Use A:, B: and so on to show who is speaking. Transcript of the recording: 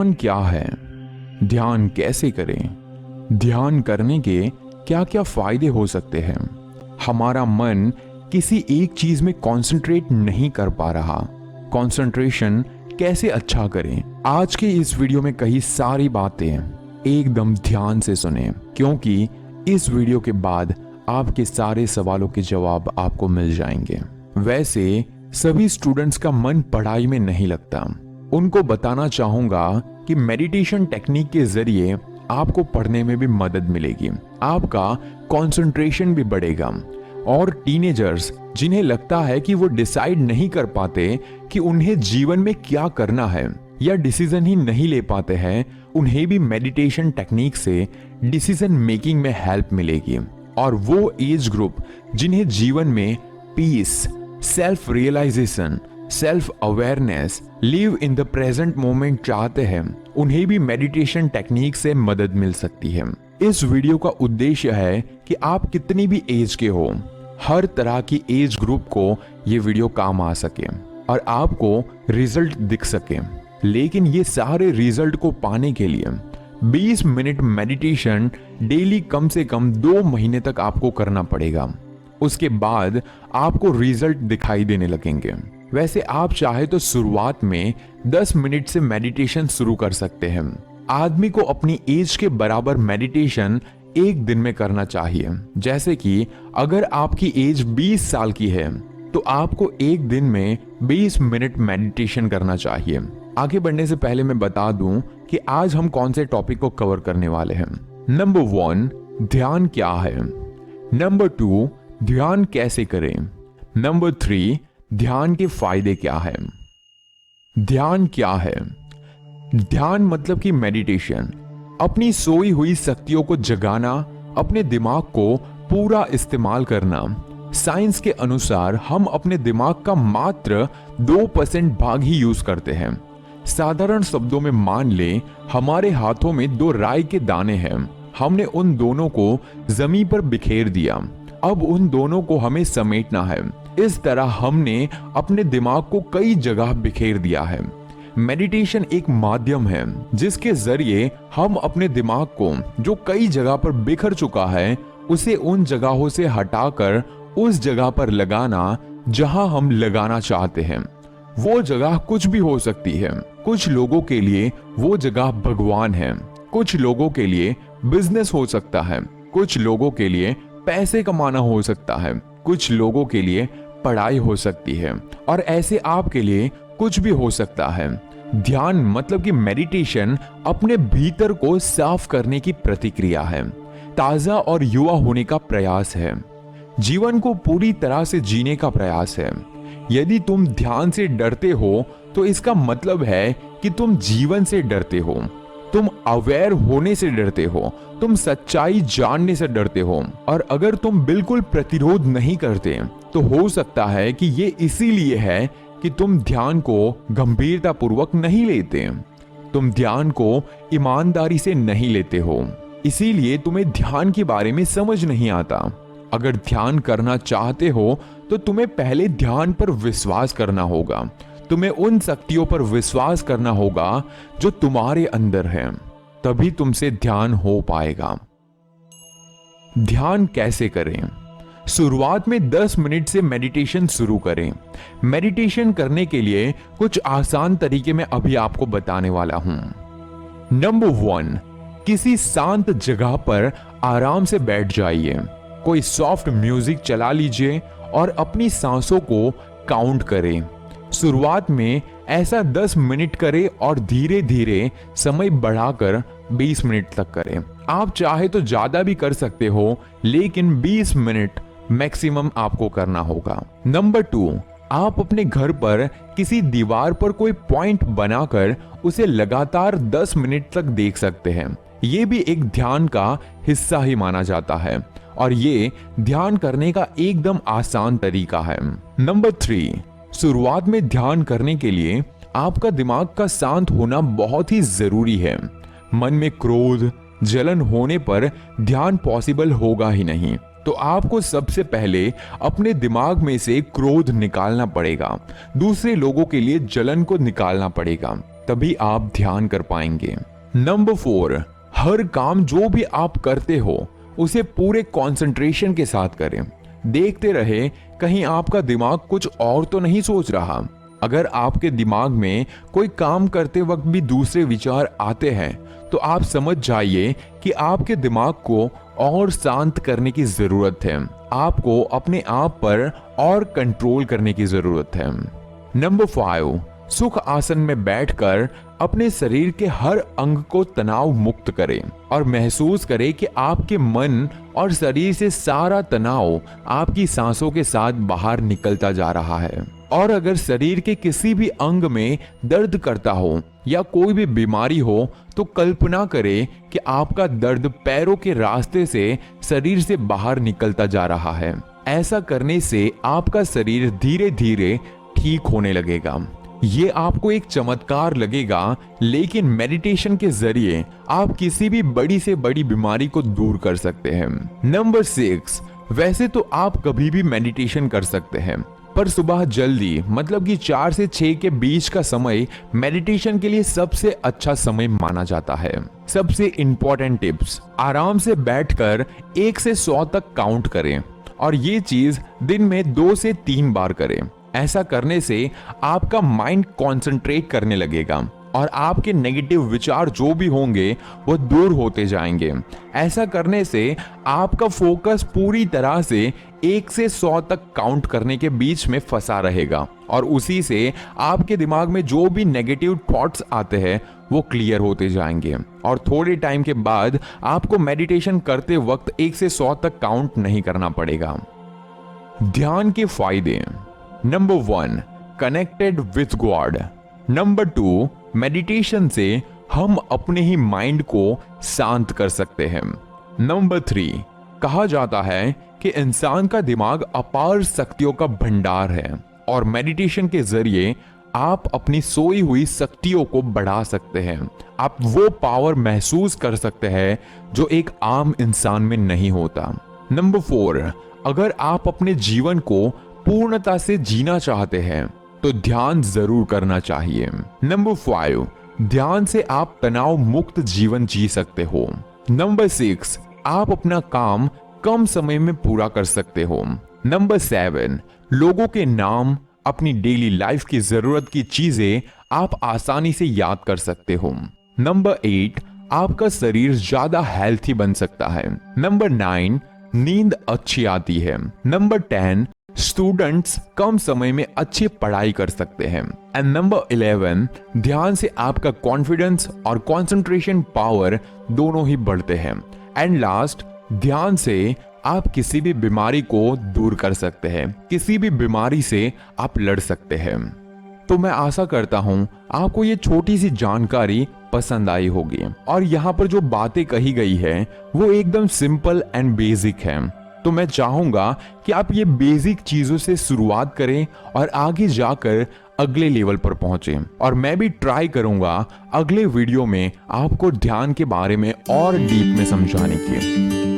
A: ध्यान क्या है? ध्यान कैसे करें? ध्यान करने के क्या क्या फायदे हो सकते हैं? हमारा मन किसी एक चीज में कंसंट्रेट नहीं कर पा रहा, कंसंट्रेशन कैसे अच्छा करें? आज के इस वीडियो में कही सारी बातें एकदम ध्यान से सुने, क्योंकि इस वीडियो के बाद आपके सारे सवालों के जवाब आपको मिल जाएंगे। वैसे सभी स्टूडेंट्स का मन पढ़ाई में नहीं लगता। उनको बताना चाहूंगा कि मेडिटेशन टेक्निक के जरिए आपको पढ़ने में भी मदद मिलेगी, आपका कंसंट्रेशन भी बढ़ेगा। और टीनेजर्स जिन्हें लगता है कि वो डिसाइड नहीं कर पाते कि उन्हें जीवन में क्या करना है या डिसीजन ही नहीं ले पाते हैं, उन्हें भी मेडिटेशन टेक्निक से डिसीजन मेकिंग में हेल्प मिलेगी। और वो एज ग्रुप जिन्हें जीवन में peace, self realization, self awareness, live in the present moment चाहते हैं, उन्हें भी मेडिटेशन टेक्निक से मदद मिल सकती है। इस वीडियो का उद्देश्य है कि आप कितनी भी एज के हो, हर तरह की एज ग्रुप को ये वीडियो काम आ सके और आपको रिजल्ट दिख सके। लेकिन ये सारे रिजल्ट को पाने के लिए 20 मिनट मेडिटेशन डेली कम से कम 2 महीने तक आपको करना पड़ेगा। उसके बाद आपको रिजल्ट दिखाई देने लगेंगे। वैसे आप चाहे तो शुरुआत में 10 मिनट से मेडिटेशन शुरू कर सकते हैं। आदमी को अपनी एज के बराबर मेडिटेशन एक दिन में करना चाहिए। जैसे कि अगर आपकी एज 20 साल की है तो आपको एक दिन में 20 मिनट मेडिटेशन करना चाहिए। आगे बढ़ने से पहले मैं बता दूं कि आज हम कौन से टॉपिक को कवर करने वाले हैं। नंबर 1, ध्यान क्या है। नंबर 2, ध्यान कैसे करें। नंबर 3, ध्यान के फायदे क्या है। ध्यान क्या है? ध्यान मतलब कि मेडिटेशन, अपनी सोई हुई शक्तियों को जगाना, अपने दिमाग को पूरा इस्तेमाल करना। साइंस के अनुसार हम अपने दिमाग का मात्र 2% भाग ही यूज करते हैं। साधारण शब्दों में मान ले हमारे हाथों में 2 राई के दाने हैं, हमने उन दोनों को जमीन पर बिखेर दिया, अब उन दोनों को हमें समेटना है। इस तरह हमने अपने दिमाग को कई जगह बिखेर दिया है। मेडिटेशन एक माध्यम है जिसके जरिए हम अपने दिमाग को, जो कई जगह पर बिखर चुका है, उसे उन जगहों से हटाकर उस जगह पर लगाना जहां हम लगाना चाहते हैं। वो जगह कुछ भी हो सकती है। कुछ लोगों के लिए वो जगह भगवान है, कुछ लोगों के लिए बिजनेस हो सकता है, कुछ लोगों के लिए पैसे कमाना हो सकता है, कुछ लोगों के लिए पढ़ाई हो सकती है, और ऐसे आपके लिए कुछ भी हो सकता है। ध्यान मतलब कि मेडिटेशन अपने भीतर को साफ करने की प्रतिक्रिया है, ताजा और युवा होने का प्रयास है, जीवन को पूरी तरह से जीने का प्रयास है। यदि तुम ध्यान से डरते हो तो इसका मतलब है कि तुम जीवन से डरते हो, तुम अवेयर होने से डरते हो, तुम सच्चाई जानने से डरते हो। और अगर तुम बिल्कुल प्रतिरोध नहीं करते तो हो सकता है कि ये इसीलिए है कि तुम ध्यान को गंभीरता पूर्वक नहीं लेते, तुम ध्यान को ईमानदारी से नहीं लेते हो, इसीलिए तुम्हें ध्यान के बारे में समझ नहीं आता। अगर ध्यान करना चाहते हो तो तुम्हें पहले ध्यान पर विश्वास करना होगा, तुम्हें उन शक्तियों पर विश्वास करना होगा जो तुम्हारे अंदर है, तभी तुमसे ध्यान हो पाएगा। ध्यान कैसे करें? शुरुआत में 10 मिनट से मेडिटेशन शुरू करें। मेडिटेशन करने के लिए कुछ आसान तरीके मैं अभी आपको बताने वाला हूं। नंबर 1, किसी शांत जगह पर आराम से बैठ जाइए। कोई सॉफ्ट म्यूजिक चला लीजिए और अपनी सांसों को काउंट करें। शुरुआत में ऐसा 10 मिनट करें और धीरे धीरे समय बढ़ाकर 20 मिनट तक करें। आप चाहे तो ज्यादा भी कर सकते हो, लेकिन 20 मिनट मैक्सिमम आपको करना होगा। नंबर 2, आप अपने घर पर किसी दीवार पर कोई पॉइंट बनाकर उसे लगातार 10 मिनट तक देख सकते हैं। ये भी एक ध्यान का हिस्सा ही माना जाता है और ये ध्यान करने का एकदम आसान तरीका है। नंबर 3, शुरुआत में ध्यान करने के लिए आपका दिमाग का शांत होना बहुत ही जरूरी है। मन में क्रोध, जलन होने पर ध्यान पॉसिबल होगा ही नहीं। तो आपको सबसे पहले अपने दिमाग में से क्रोध निकालना पड़ेगा, दूसरे लोगों के लिए जलन को निकालना पड़ेगा, तभी आप ध्यान कर पाएंगे। नंबर 4, हर काम जो भी आप करते हो उसे पूरे कंसंट्रेशन के साथ करें। देखते रहे कहीं आपका दिमाग कुछ और तो नहीं सोच रहा। अगर आपके दिमाग में कोई काम करते वक्त भी दूसरे विचार आते हैं तो आप समझ जाइए कि आपके दिमाग को और शांत करने की जरूरत है। आपको अपने आप पर और कंट्रोल करने की जरूरत है। नंबर 5, सुख आसन में बैठकर अपने शरीर के हर अंग को तनाव मुक्त करें और महसूस करें कि आपके मन और शरीर से सारा तनाव आपकी सांसों के साथ बाहर निकलता जा रहा है। और अगर शरीर के किसी भी अंग में दर्द करता हो या कोई भी बीमारी हो तो कल्पना करें कि आपका दर्द पैरों के रास्ते से शरीर से बाहर निकलता जा रहा है। ऐसा करने से आपका शरीर धीरे धीरे ठीक होने लगेगा। ये आपको एक चमत्कार लगेगा, लेकिन मेडिटेशन के जरिए आप किसी भी बड़ी से बड़ी बीमारी को दूर कर सकते हैं। नंबर 6, वैसे तो आप कभी भी मेडिटेशन कर सकते हैं, पर सुबह जल्दी मतलब कि 4 से 6 के बीच का समय मेडिटेशन के लिए सबसे अच्छा समय माना जाता है। सबसे इंपॉर्टेंट टिप्स, आराम से बैठकर 1 से 100 तक काउंट करें और ये चीज दिन में 2 से 3 बार करें। ऐसा करने से आपका माइंड कंसंट्रेट करने लगेगा और आपके नेगेटिव विचार जो भी होंगे वो दूर होते जाएंगे। ऐसा करने से आपका फोकस पूरी तरह से 1 से 100 तक काउंट करने के बीच में फंसा रहेगा और उसी से आपके दिमाग में जो भी नेगेटिव थॉट्स आते हैं वो क्लियर होते जाएंगे और थोड़े टाइम के बाद आपको मेडिटेशन करते वक्त 1 से 100 तक काउंट नहीं करना पड़ेगा। ध्यान के फायदे। Number 1, connected with God. Number 2, meditation से हम अपने ही माइंड को शांत कर सकते हैं। नंबर 3, कहा जाता है कि इंसान का दिमाग अपार शक्तियों का भंडार है और मेडिटेशन के जरिए आप अपनी सोई हुई शक्तियों को बढ़ा सकते हैं। आप वो पावर महसूस कर सकते हैं जो एक आम इंसान में नहीं होता। नंबर 4, अगर आप अपने जीवन को पूर्णता से जीना चाहते हैं तो ध्यान जरूर करना चाहिए। नंबर 5, ध्यान से आप तनाव मुक्त जीवन जी सकते हो। नंबर 6, आप अपना काम कम समय में पूरा कर सकते हो। नंबर 7, लोगों के नाम, अपनी डेली लाइफ की जरूरत की चीजें आप आसानी से याद कर सकते हो। नंबर 8, आपका शरीर ज्यादा हेल्थी बन सकता है। नंबर 9, नींद अच्छी आती है। नंबर 10, स्टूडेंट्स कम समय में अच्छी पढ़ाई कर सकते हैं। एंड नंबर 11, ध्यान से आपका कॉन्फिडेंस और कंसंट्रेशन पावर दोनों ही बढ़ते हैं। एंड लास्ट, ध्यान से आप किसी भी बीमारी को दूर कर सकते हैं, किसी भी बीमारी से आप लड़ सकते हैं। तो मैं आशा करता हूं आपको ये छोटी सी जानकारी पसंद आई होगी और यहाँ पर जो बातें कही गई है वो एकदम सिंपल एंड बेसिक है। तो मैं चाहूंगा कि आप ये बेसिक चीजों से शुरुआत करें और आगे जाकर अगले लेवल पर पहुंचे। और मैं भी ट्राई करूंगा अगले वीडियो में आपको ध्यान के बारे में और डीप में समझाने की।